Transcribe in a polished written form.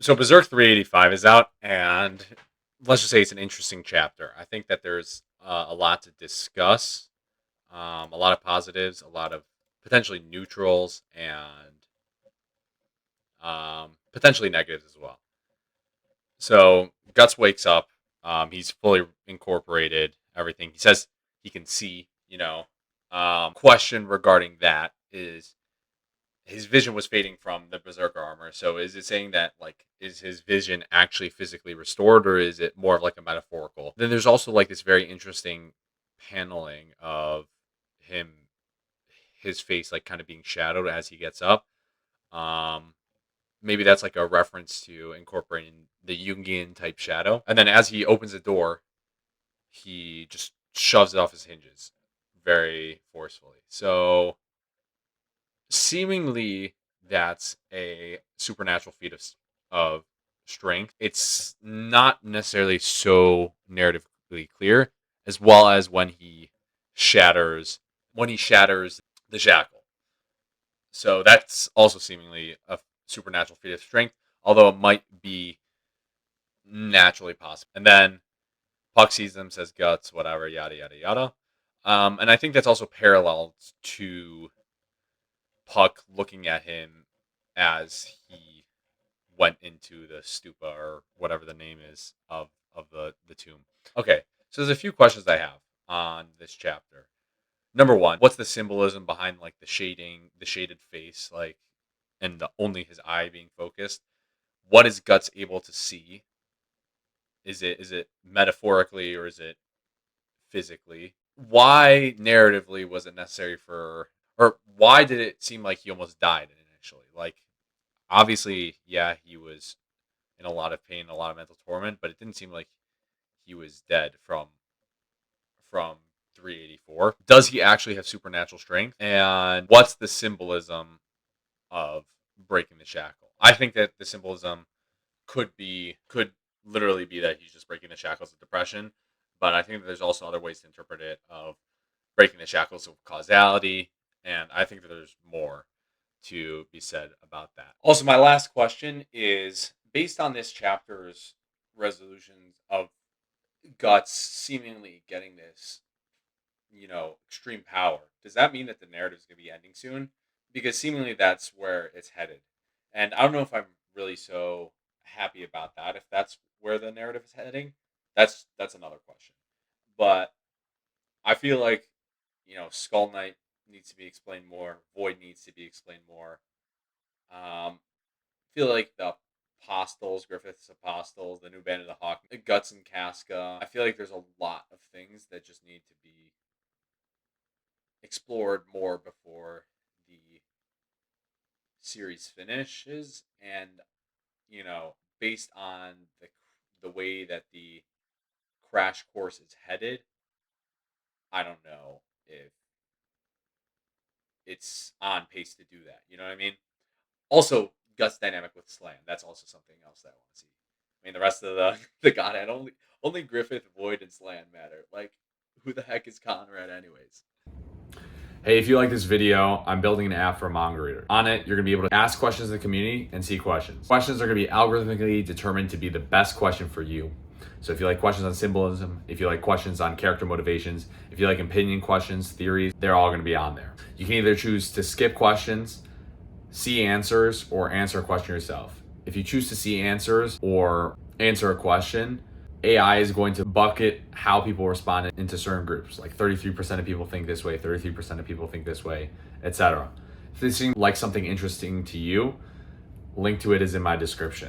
So Berserk 385 is out, and let's just say it's an interesting chapter. I think that there's a lot to discuss, a lot of positives, a lot of potentially neutrals, and potentially negatives as well. So Guts wakes up. He's fully incorporated everything. He says he can see. Question regarding that is his vision was fading from the berserker armor. So is it saying that like is his vision actually physically restored, or is it more of like a metaphorical? Then there's also like this very interesting paneling of him, his face like kind of being shadowed as he gets up. Um, Maybe that's like a reference to incorporating the Jungian type shadow. And then as he opens the door, he just shoves it off his hinges very forcefully. So seemingly that's a supernatural feat of strength. It's not necessarily so narratively clear, as well as when he shatters the shackle. So that's also seemingly a supernatural feat of strength, although it might be naturally possible. And then Puck sees them, says guts, whatever, yada yada yada. And I think that's also parallel to Puck looking at him as he went into the stupa or whatever the name is of the tomb. Okay, so there's a few questions I have on this chapter. Number one, what's the symbolism behind like the shaded face, like, and only his eye being focused? What is Guts able to see? Is it metaphorically or is it physically? Why narratively was it necessary or why did it seem like he almost died initially? Like, obviously, yeah, he was in a lot of pain, a lot of mental torment, but it didn't seem like he was dead from 384. Does he actually have supernatural strength? And what's the symbolism of breaking the shackle? I think that the symbolism could literally be that he's just breaking the shackles of depression, but I think that there's also other ways to interpret it of breaking the shackles of causality, and I think that there's more to be said about that. Also, my last question is based on this chapter's resolutions of Guts seemingly getting this, extreme power. Does that mean that the narrative is going to be ending soon? Because seemingly that's where it's headed. And I don't know if I'm really so happy about that. If that's where the narrative is heading, that's another question. But I feel like, Skull Knight needs to be explained more. Void needs to be explained more. Feel like the Apostles, Griffith's Apostles, the new Band of the Hawk, Guts and Casca. I feel like there's a lot of things that just need to be explored more before the series finishes. And, based on the way that the crash course is headed, I don't know if it's on pace to do that. You know what I mean? Also, Guts dynamic with Slam. That's also something else that I want to see. I mean, the rest of the the Godhead only Griffith, Void, and Slam matter. Like, who the heck is Conrad, anyways? Hey, if you like this video, I'm building an app for a manga reader. On it, you're gonna be able to ask questions in the community and see questions. Questions are gonna be algorithmically determined to be the best question for you. So if you like questions on symbolism, if you like questions on character motivations, if you like opinion questions, theories, they're all gonna be on there. You can either choose to skip questions, see answers, or answer a question yourself. If you choose to see answers or answer a question, AI is going to bucket how people respond into certain groups. Like 33% of people think this way, 33% of people think this way, etc. If this seems like something interesting to you, link to it is in my description.